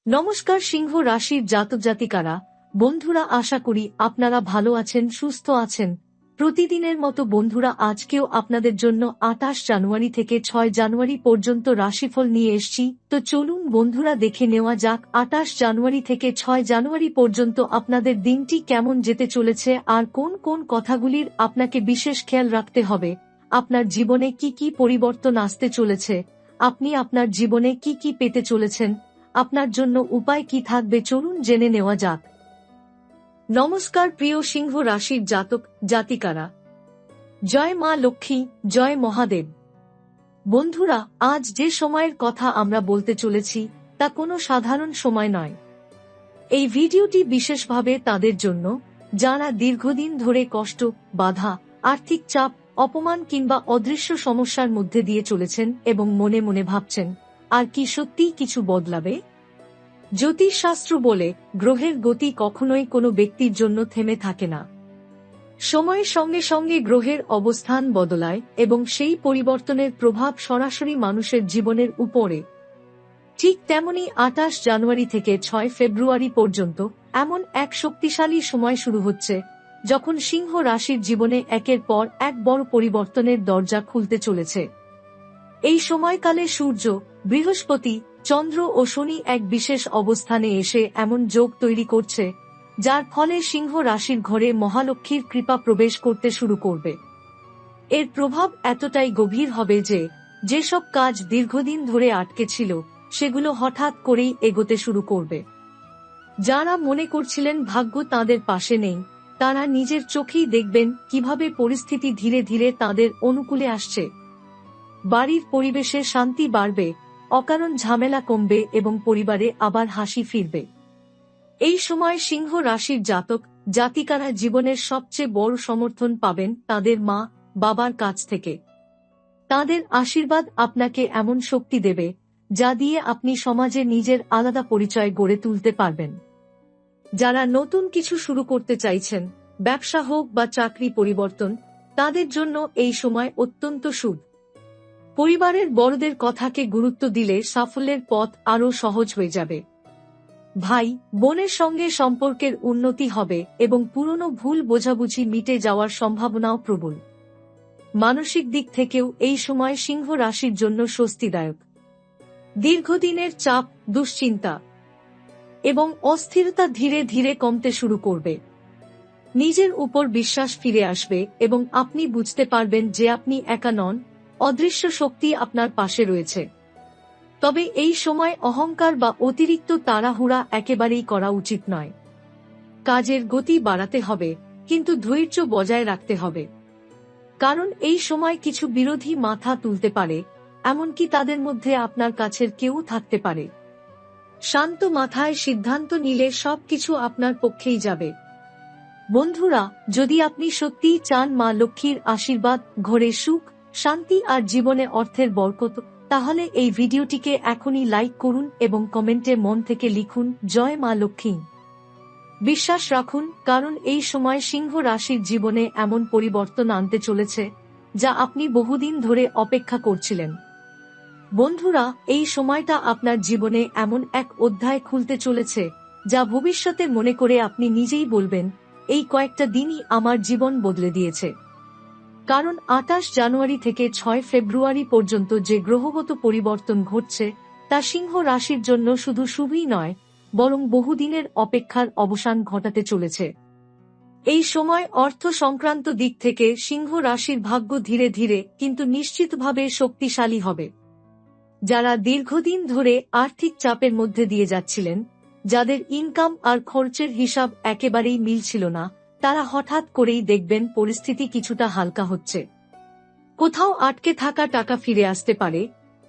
নমস্কার সিংহ রাশির জাতক জাতিকারা, বন্ধুরা, আশা করি আপনারা ভালো আছেন, সুস্থ আছেন। প্রতিদিনের মতো বন্ধুরা, আজকেও আপনাদের জন্য 28 জানুয়ারি থেকে 6 জানুয়ারি পর্যন্ত রাশিফল নিয়ে এসেছি। তো চলুন বন্ধুরা, দেখে নেওয়া যাক 28 জানুয়ারি থেকে 6 জানুয়ারি পর্যন্ত আপনাদের দিনটি কেমন যেতে চলেছে আর কোন কোন কথাগুলির আপনাকে বিশেষ খেয়াল রাখতে হবে। আপনার জীবনে কি কি পরিবর্তন আসতে চলেছে, আপনি আপনার জীবনে কি কি পেতে চলেছেন, আপনার জন্য উপায় কি থাকবে, চলুন জেনে নেওয়া যাক। নমস্কার প্রিয় সিংহ রাশির জাতক জাতিকারা, জয় মা লক্ষ্মী, জয় মহাদেব। বন্ধুরা, আজ যে সময়ের কথা আমরা বলতে চলেছি তা কোনো সাধারণ সময় নয়। এই ভিডিওটি বিশেষভাবে তাদের জন্য যারা দীর্ঘদিন ধরে কষ্ট, বাধা, আর্থিক চাপ, অপমান কিংবা অদৃশ্য সমস্যার মধ্যে দিয়ে চলেছেন এবং মনে মনে ভাবছেন, আর কি সত্যিই কিছু বদলাবে? জ্যোতিষশাস্ত্র বলে, গ্রহের গতি কখনোই কোনো ব্যক্তির জন্য থেমে থাকে না। সময়ের সঙ্গে সঙ্গে গ্রহের অবস্থান বদলায় এবং সেই পরিবর্তনের প্রভাব সরাসরি মানুষের জীবনের উপরে। ঠিক তেমনি 28 জানুয়ারি থেকে 6 ফেব্রুয়ারি পর্যন্ত এমন এক শক্তিশালী সময় শুরু হচ্ছে যখন সিংহ রাশির জীবনে একের পর এক বড় পরিবর্তনের দরজা খুলতে চলেছে। এই সময়কালে সূর্য, বৃহস্পতি, চন্দ্র ও শনি এক বিশেষ অবস্থানে এসে এমন যোগ তৈরি করছে যার ফলে সিংহ রাশির ঘরে মহালক্ষ্মীর কৃপা প্রবেশ করতে শুরু করবে। এর প্রভাব এতটাই গভীর হবে যে যেসব কাজ দীর্ঘদিন ধরে আটকে ছিল সেগুলো হঠাৎ করেই এগোতে শুরু করবে। যারা মনে করছিলেন ভাগ্য তাদের পাশে নেই, তারা নিজের চোখেই দেখবেন কিভাবে পরিস্থিতি ধীরে ধীরে তাদের অনুকূলে আসছে। বাড়ির পরিবেশে শান্তি বাড়বে, অকারণ ঝামেলা কমবে এবং পরিবারে আবার হাসি ফিরবে। এই সময় সিংহ রাশির জাতক জাতিকারা জীবনের সবচেয়ে বড় সমর্থন পাবেন তাদের মা বাবার কাছ থেকে। তাদের আশীর্বাদ আপনাকে এমন শক্তি দেবে যা দিয়ে আপনি সমাজে নিজের আলাদা পরিচয় গড়ে তুলতে পারবেন। যারা নতুন কিছু শুরু করতে চাইছেন, ব্যবসা হোক বা চাকরি পরিবর্তন, তাদের জন্য এই সময় অত্যন্ত শুভ। পরিবারের বড়দের কথাকে গুরুত্ব দিলে সাফল্যের পথ আরও সহজ হয়ে যাবে। ভাই বোনের সঙ্গে সম্পর্কের উন্নতি হবে এবং পুরনো ভুল বোঝাবুঝি মিটে যাওয়ার সম্ভাবনাও প্রবল। মানসিক দিক থেকেও এই সময় সিংহ রাশির জন্য স্বস্তিদায়ক। দীর্ঘদিনের চাপ, দুশ্চিন্তা এবং অস্থিরতা ধীরে ধীরে কমতে শুরু করবে। নিজের উপর বিশ্বাস ফিরে আসবে এবং আপনি বুঝতে পারবেন যে আপনি একা নন, অদৃশ্য শক্তি আপনার পাশে রয়েছে। তবে এই সময় অহংকার বা অতিরিক্ত তাড়াহুড়া একেবারেই করা উচিত নয়। কাজের গতি বাড়াতে হবে, কিন্তু ধৈর্য বজায় রাখতে হবে। কারণ এই সময় কিছু বিরোধী মাথা তুলতে পারে, এমনকি তাদের মধ্যে আপনার কাছের কেউ থাকতে পারে। শান্ত মাথায় সিদ্ধান্ত নিলে সবকিছু আপনার পক্ষেই যাবে। বন্ধুরা, যদি আপনি সত্যিই চান মা লক্ষ্মীর আশীর্বাদ, ঘরে সুখ, শান্তি আর জীবনে অর্থের বরকত, তাহলে এই ভিডিওটিকে এখনই লাইক করুন এবং কমেন্টে মন থেকে লিখুন জয় মা লক্ষ্মী। বিশ্বাস রাখুন, কারণ এই সময় সিংহ রাশির জীবনে এমন পরিবর্তন আনতে চলেছে যা আপনি বহুদিন ধরে অপেক্ষা করছিলেন। বন্ধুরা, এই সময়টা আপনার জীবনে এমন এক অধ্যায় খুলতে চলেছে যা ভবিষ্যতে মনে করে আপনি নিজেই বলবেন, এই কয়েকটা দিনই আমার জীবন বদলে দিয়েছে। কারণ 28 জানুয়ারি থেকে 6 ফেব্রুয়ারি পর্যন্ত যে গ্রহগত পরিবর্তন ঘটছে তা সিংহ রাশির জন্য শুধু শুভই নয়, বরং বহুদিনের অপেক্ষার অবসান ঘটাতে চলেছে। এই সময় অর্থ সংক্রান্ত দিক থেকে সিংহ রাশির ভাগ্য ধীরে ধীরে কিন্তু নিশ্চিতভাবে শক্তিশালী হবে। যারা দীর্ঘদিন ধরে আর্থিক চাপের মধ্যে দিয়ে যাচ্ছিলেন, যাদের ইনকাম আর খরচের হিসাব একেবারেই মিলছিল না, তারা হঠাৎ করেই দেখবেন পরিস্থিতি কিছুটা হালকা হচ্ছে। কোথাও আটকে থাকা টাকা ফিরে আসতে পারে,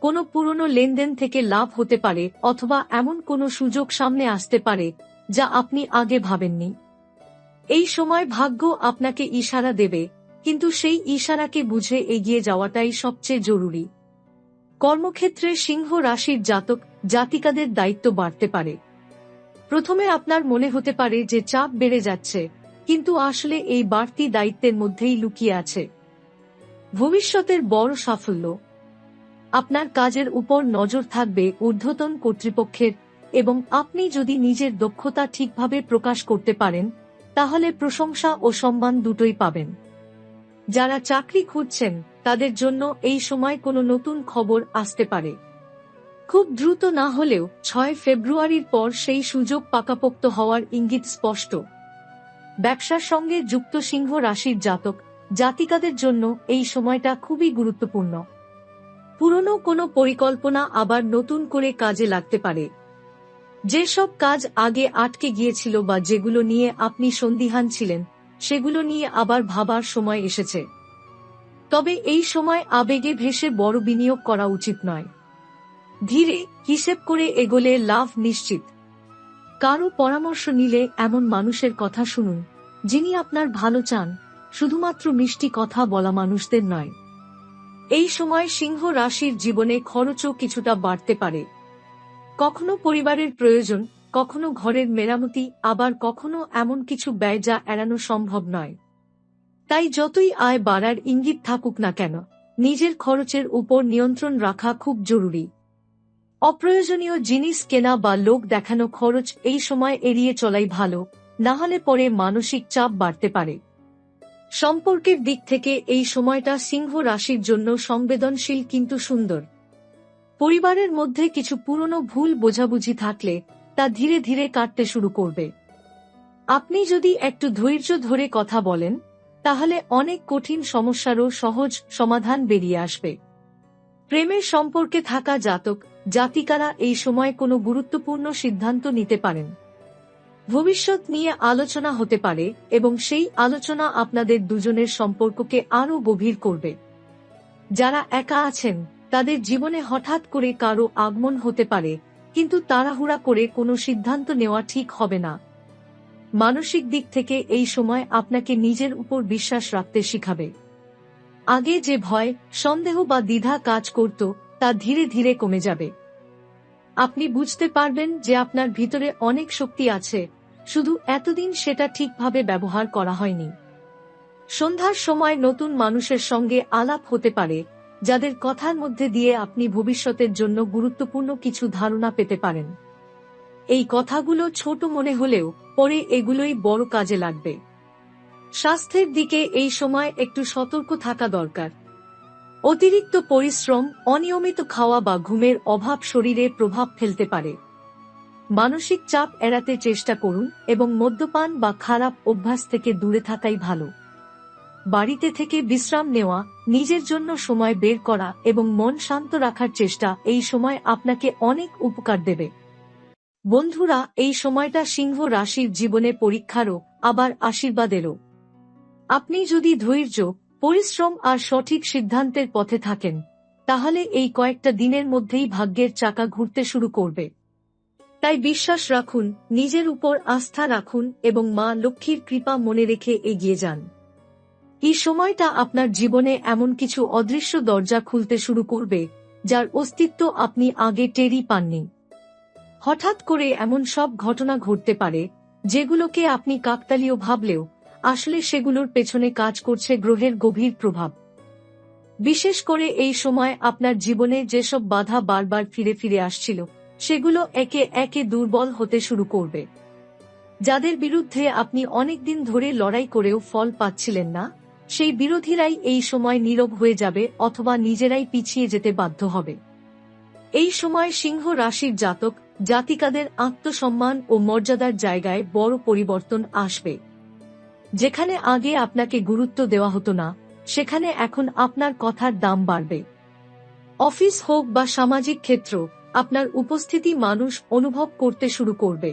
কোনো পুরনো লেনদেন থেকে লাভ হতে পারে, অথবা এমন কোনো সুযোগ সামনে আসতে পারে যা আপনি আগে ভাবেননি। এই সময় ভাগ্য আপনাকে ইশারা দেবে, কিন্তু সেই ইশারাকে বুঝে এগিয়ে যাওয়াটাই সবচেয়ে জরুরি। কর্মক্ষেত্রে সিংহ রাশির জাতক জাতিকাদের দায়িত্ব বাড়তে পারে। প্রথমে আপনার মনে হতে পারে যে চাপ বেড়ে যাচ্ছে, কিন্তু আসলে এই বাড়তি দায়িত্বের মধ্যেই লুকিয়ে আছে ভবিষ্যতের বড় সাফল্য। আপনার কাজের উপর নজর থাকবে ঊর্ধ্বতন কর্তৃপক্ষের, এবং আপনি যদি নিজের দক্ষতা ঠিকভাবে প্রকাশ করতে পারেন তাহলে প্রশংসা ও সম্মান দুটোই পাবেন। যারা চাকরি খুঁজছেন তাদের জন্য এই সময় কোনো নতুন খবর আসতে পারে। খুব দ্রুত না হলেও 6 ফেব্রুয়ারির পর সেই সুযোগ পাকাপোক্ত হওয়ার ইঙ্গিত স্পষ্ট। ব্যবসার সঙ্গে যুক্ত সিংহ রাশির জাতক জাতিকাদের জন্য এই সময়টা খুবই গুরুত্বপূর্ণ। পুরনো কোনো পরিকল্পনা আবার নতুন করে কাজে লাগতে পারে। যেসব কাজ আগে আটকে গিয়েছিল বা যেগুলো নিয়ে আপনি সন্দিহান ছিলেন সেগুলো নিয়ে আবার ভাবার সময় এসেছে। তবে এই সময় আবেগে ভেসে বড় বিনিয়োগ করা উচিত নয়। ধীরে হিসেব করে এগোলে লাভ নিশ্চিত। কারো পরামর্শ নিলে এমন মানুষের কথা শুনুন যিনি আপনার ভালো চান, শুধুমাত্র মিষ্টি কথা বলা মানুষদের নয়। এই সময় সিংহ রাশির জীবনে খরচও কিছুটা বাড়তে পারে। কখনো পরিবারের প্রয়োজন, কখনো ঘরের মেরামতি, আবার কখনো এমন কিছু ব্যয় যা এড়ানো সম্ভব নয়। তাই যতই আয় বাড়ার ইঙ্গিত থাকুক না কেন, নিজের খরচের উপর নিয়ন্ত্রণ রাখা খুব জরুরি। অপ্রয়োজনীয় জিনিস কেনা বা লোক দেখানো খরচ এই সময় এড়িয়ে চলাই ভালো, না হলে পরে মানসিক চাপ বাড়তে পারে। সম্পর্কের দিক থেকে এই সময়টা সিংহ রাশির জন্য সংবেদনশীল কিন্তু সুন্দর। পরিবারের মধ্যে কিছু পুরনো ভুল বোঝাবুঝি থাকলে তা ধীরে ধীরে কাটতে শুরু করবে। আপনি যদি একটু ধৈর্য ধরে কথা বলেন তাহলে অনেক কঠিন সমস্যারও সহজ সমাধান বেরিয়ে আসবে। প্রেমের সম্পর্কে থাকা জাতক জাতিকারা এই সময় কোনো গুরুত্বপূর্ণ সিদ্ধান্ত নিতে পারেন। ভবিষ্যৎ নিয়ে আলোচনা হতে পারে এবং সেই আলোচনা আপনাদের দুজনের সম্পর্ককে আরও গভীর করবে। যারা একা আছেন তাদের জীবনে হঠাৎ করে কারো আগমন হতে পারে, কিন্তু তাড়াহুড়া করে কোনো সিদ্ধান্ত নেওয়া ঠিক হবে না। মানসিক দিক থেকে এই সময় আপনাকে নিজের উপর বিশ্বাস রাখতে শিখাবে। আগে যে ভয়, সন্দেহ বা দ্বিধা কাজ করত তা ধীরে ধীরে কমে যাবে। আপনি বুঝতে পারবেন যে আপনার ভিতরে অনেক শক্তি আছে, শুধু এতদিন সেটা ঠিকভাবে ব্যবহার করা হয়নি। সন্ধ্যার সময় নতুন মানুষের সঙ্গে আলাপ হতে পারে, যাদের কথার মধ্যে দিয়ে আপনি ভবিষ্যতের জন্য গুরুত্বপূর্ণ কিছু ধারণা পেতে পারেন। এই কথাগুলো ছোট মনে হলেও পরে এগুলোই বড় কাজে লাগবে। স্বাস্থ্যের দিকে এই সময় একটু সতর্ক থাকা দরকার। অতিরিক্ত পরিশ্রম, অনিয়মিত খাওয়া বা ঘুমের অভাব শরীরে প্রভাব ফেলতে পারে। মানসিক চাপ এড়াতে চেষ্টা করুন এবং মদ্যপান বা খারাপ অভ্যাস থেকে দূরে থাকাই ভালো। বাড়িতে থেকে বিশ্রাম নেওয়া, নিজের জন্য সময় বের করা এবং মন শান্ত রাখার চেষ্টা এই সময় আপনাকে অনেক উপকার দেবে। বন্ধুরা, এই সময়টা সিংহ রাশির জীবনে পরীক্ষারও আবার আশীর্বাদেরও। আপনি যদি ধৈর্য, পরিশ্রম আর সঠিক সিদ্ধান্তের পথে থাকেন তাহলে এই কয়েকটা দিনের মধ্যেই ভাগ্যের চাকা ঘুরতে শুরু করবে। তাই বিশ্বাস রাখুন, নিজের উপর আস্থা রাখুন এবং মা লক্ষ্মীর কৃপা মনে রেখে এগিয়ে যান। এই সময়টা আপনার জীবনে এমন কিছু অদৃশ্য দরজা খুলতে শুরু করবে যার অস্তিত্ব আপনি আগে টেরই পাননি। হঠাৎ করে এমন সব ঘটনা ঘটতে পারে যেগুলোকে আপনি কাকতালীয় ভাবলেও আসলে সেগুলোর পেছনে কাজ করছে গ্রহের গভীর প্রভাব। বিশেষ করে এই সময় আপনার জীবনে যেসব বাধা বারবার ফিরে ফিরে আসছিল সেগুলো একে একে দুর্বল হতে শুরু করবে। যাদের বিরুদ্ধে আপনি অনেকদিন ধরে লড়াই করেও ফল পাচ্ছিলেন না, সেই বিরোধীরাই এই সময় নীরব হয়ে যাবে অথবা নিজেরাই পিছিয়ে যেতে বাধ্য হবে। এই সময় সিংহ রাশির জাতক জাতিকাদের আত্মসম্মান ও মর্যাদার জায়গায় বড় পরিবর্তন আসবে। যেখানে আগে আপনাকে গুরুত্ব দেওয়া হতো না, সেখানে এখন আপনার কথার দাম বাড়বে। অফিস হোক বা সামাজিক ক্ষেত্র, আপনার উপস্থিতি মানুষ অনুভব করতে শুরু করবে।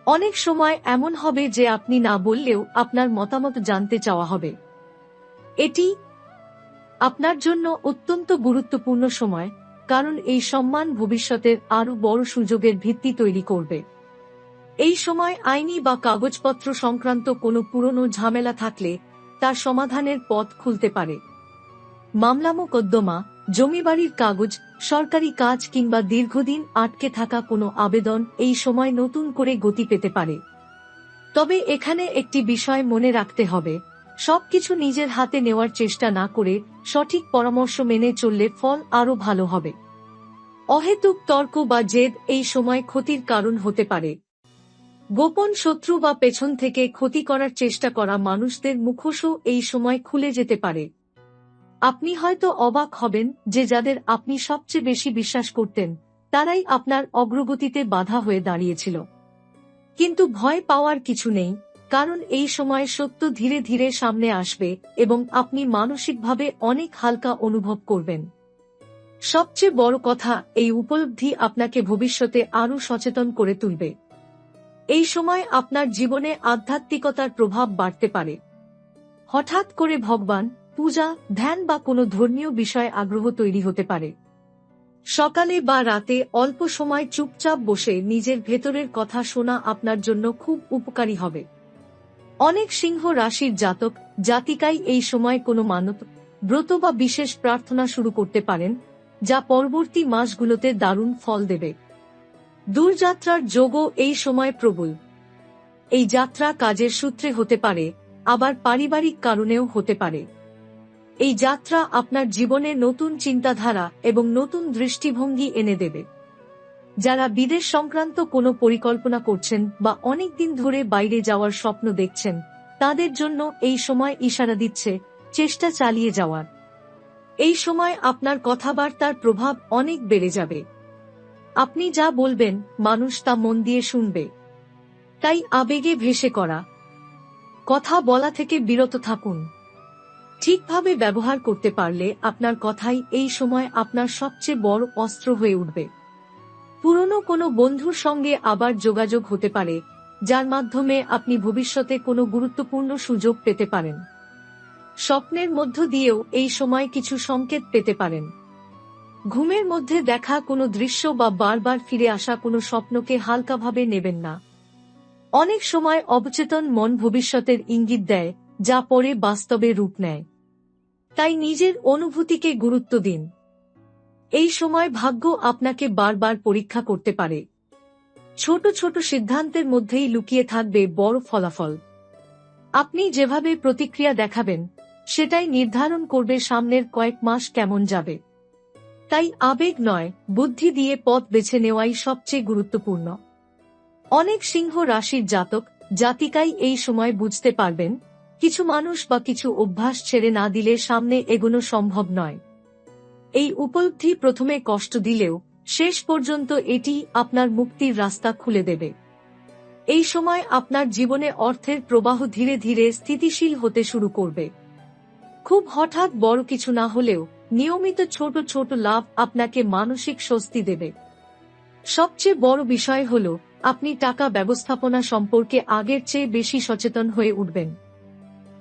অনেক সময় এমন হবে যে আপনি না বললেও আপনার মতামত জানতে চাওয়া হবে। এটি আপনার জন্য অত্যন্ত গুরুত্বপূর্ণ সময়, কারণ এই সম্মান ভবিষ্যতের আরও বড় সুযোগের ভিত্তি তৈরি করবে। এই সময় আইনি বা কাগজপত্র সংক্রান্ত কোনো পুরনো ঝামেলা থাকলে তার সমাধানের পথ খুলতে পারে। মামলা মোকদ্দমা, জমিবাড়ির কাগজ, সরকারি কাজ কিংবা দীর্ঘদিন আটকে থাকা কোনো আবেদন এই সময় নতুন করে গতি পেতে পারে। তবে এখানে একটি বিষয় মনে রাখতে হবে, সবকিছু নিজের হাতে নেওয়ার চেষ্টা না করে সঠিক পরামর্শ মেনে চললে ফল আরও ভালো হবে। অহেতুক তর্ক বা জেদ এই সময় ক্ষতির কারণ হতে পারে। গোপন শত্রু বা পেছন থেকে ক্ষতি করার চেষ্টা করা মানুষদের মুখোশও এই সময় খুলে যেতে পারে। আপনি হয়তো অবাক হবেন যে যাদের আপনি সবচেয়ে বেশি বিশ্বাস করতেন তারাই আপনার অগ্রগতিতে বাধা হয়ে দাঁড়িয়েছিল। কিন্তু ভয় পাওয়ার কিছু নেই, কারণ এই সময় সত্য ধীরে ধীরে সামনে আসবে এবং আপনি মানসিকভাবে অনেক হালকা অনুভব করবেন। সবচেয়ে বড় কথা, এই উপলব্ধি আপনাকে ভবিষ্যতে আরও সচেতন করে তুলবে। এই সময় আপনার জীবনে আধ্যাত্মিকতার প্রভাব বাড়তে পারে। হঠাৎ করে ভগবান, পূজা, ধ্যান বা কোনো ধর্মীয় বিষয়ে আগ্রহ তৈরি হতে পারে। সকালে বা রাতে অল্প সময় চুপচাপ বসে নিজের ভেতরের কথা শোনা আপনার জন্য খুব উপকারী হবে। অনেক সিংহ রাশির জাতক জাতিকাই এই সময় কোনো মানত, ব্রত বা বিশেষ প্রার্থনা শুরু করতে পারেন, যা পরবর্তী মাসগুলোতে দারুণ ফল দেবে। দূরযাত্রার যোগও এই সময় প্রবল। এই যাত্রা কাজের সূত্রে হতে পারে, আবার পারিবারিক কারণেও হতে পারে। এই যাত্রা আপনার জীবনে নতুন চিন্তাধারা এবং নতুন দৃষ্টিভঙ্গি এনে দেবে। যারা বিদেশ সংক্রান্ত কোনো পরিকল্পনা করছেন বা অনেক দিন ধরে বাইরে যাওয়ার স্বপ্ন দেখছেন, তাদের জন্য এই সময় ইশারা দিচ্ছে চেষ্টা চালিয়ে যাওয়ার। এই সময় আপনার কথাবার্তার প্রভাব অনেক বেড়ে যাবে। আপনি যা বলবেন মানুষ তা মন দিয়ে শুনবে। তাই আবেগে ভেসে করা কথা বলা থেকে বিরত থাকুন। ঠিকভাবে ব্যবহার করতে পারলে আপনার কথাই এই সময় আপনার সবচেয়ে বড় অস্ত্র হয়ে উঠবে। পুরনো কোনো বন্ধুর সঙ্গে আবার যোগাযোগ হতে পারে, যার মাধ্যমে আপনি ভবিষ্যতে কোনো গুরুত্বপূর্ণ সুযোগ পেতে পারেন। স্বপ্নের মধ্য দিয়েও এই সময় কিছু সংকেত পেতে পারেন। ঘুমের মধ্যে দেখা কোনো দৃশ্য বা বারবার ফিরে আসা কোনো স্বপ্নকে হালকাভাবে নেবেন না। অনেক সময় অবচেতন মন ভবিষ্যতের ইঙ্গিত দেয়, যা পরে বাস্তবে রূপ নেয়। তাই নিজের অনুভূতিকে গুরুত্ব দিন। এই সময় ভাগ্য আপনাকে বারবার পরীক্ষা করতে পারে। ছোট ছোট সিদ্ধান্তের মধ্যেই লুকিয়ে থাকবে বড় ফলাফল। আপনি যেভাবে প্রতিক্রিয়া দেখাবেন সেটাই নির্ধারণ করবে সামনের কয়েক মাস কেমন যাবে। তাই আবেগ নয়, বুদ্ধি দিয়ে পথ বেছে নেওয়াই সবচেয়ে গুরুত্বপূর্ণ। অনেক সিংহ রাশির জাতক জাতিকাই এই সময় বুঝতে পারবেন, কিছু মানুষ বা কিছু অভ্যাস ছেড়ে না দিলে সামনে এগোনো সম্ভব নয়। এই উপলব্ধি প্রথমে কষ্ট দিলেও শেষ পর্যন্ত এটি আপনার মুক্তির রাস্তা খুলে দেবে। এই সময় আপনার জীবনে অর্থের প্রবাহ ধীরে ধীরে স্থিতিশীল হতে শুরু করবে। খুব হঠাৎ বড় কিছু না হলেও নিয়মিত ছোট ছোট লাভ আপনাকে মানসিক স্বস্তি দেবে। সবচেয়ে বড় বিষয় হল, আপনি টাকা ব্যবস্থাপনা সম্পর্কে আগের চেয়ে বেশি সচেতন হয়ে উঠবেন।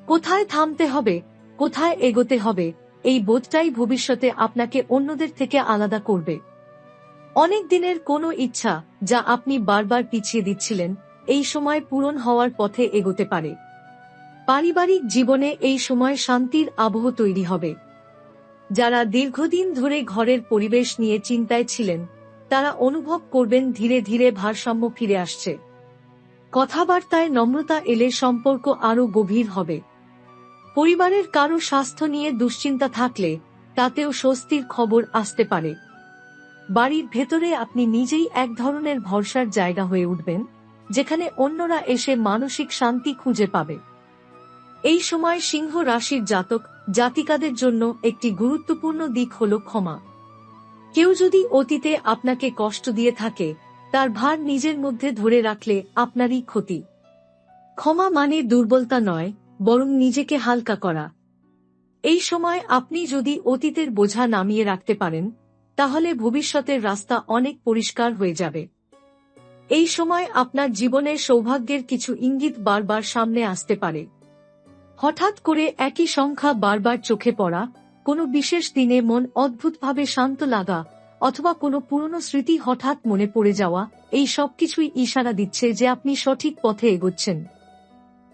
কোথায় থামতে হবে, কোথায় এগোতে হবে, এই বোধটাই ভবিষ্যতে আপনাকে অন্যদের থেকে আলাদা করবে। অনেক দিনের কোনো ইচ্ছা যা আপনি বারবার পিছিয়ে দিচ্ছিলেন, এই সময় পূরণ হওয়ার পথে এগোতে পারে। পারিবারিক জীবনে এই সময় শান্তির আবহ তৈরি হবে। যারা দীর্ঘদিন ধরে ঘরের পরিবেশ নিয়ে চিন্তায় ছিলেন, তারা অনুভব করবেন ধীরে ধীরে ভারসাম্য ফিরে আসছে। কথাবার্তায় নম্রতা এলে সম্পর্ক আরও গভীর হবে। পরিবারের কারো স্বাস্থ্য নিয়ে দুশ্চিন্তা থাকলে তাতেও স্বস্তির খবর আসতে পারে। বাড়ির ভেতরে আপনি নিজেই এক ধরনের ভরসার জায়গা হয়ে উঠবেন, যেখানে অন্যরা এসে মানসিক শান্তি খুঁজে পাবে। এই সময় সিংহ রাশির জাতক জাতিকাদের জন্য একটি গুরুত্বপূর্ণ দিক হল ক্ষমা। কেউ যদি অতীতে আপনাকে কষ্ট দিয়ে থাকে, তার ভার নিজের মধ্যে ধরে রাখলে আপনারই ক্ষতি। ক্ষমা মানে দুর্বলতা নয়, বরং নিজেকে হালকা করা। এই সময় আপনি যদি অতীতের বোঝা নামিয়ে রাখতে পারেন, তাহলে ভবিষ্যতের রাস্তা অনেক পরিষ্কার হয়ে যাবে। এই সময় আপনার জীবনের সৌভাগ্যের কিছু ইঙ্গিত বারবার সামনে আসতে পারে। হঠাৎ করে একই সংখ্যা বারবার চোখে পড়া, কোনো বিশেষ দিনে মন অদ্ভুতভাবে শান্ত লাগা, অথবা কোনো পুরনো স্মৃতি হঠাৎ মনে পড়ে যাওয়া, এই সবকিছুই ইশারা দিচ্ছে যে আপনি সঠিক পথে এগোচ্ছেন।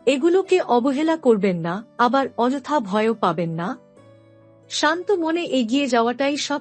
এগুলোকে অবহেলা করবেন না, আবার অযথা ভয়ও পাবেন না। শান্ত মনে এগিয়ে যাওয়াটাই সব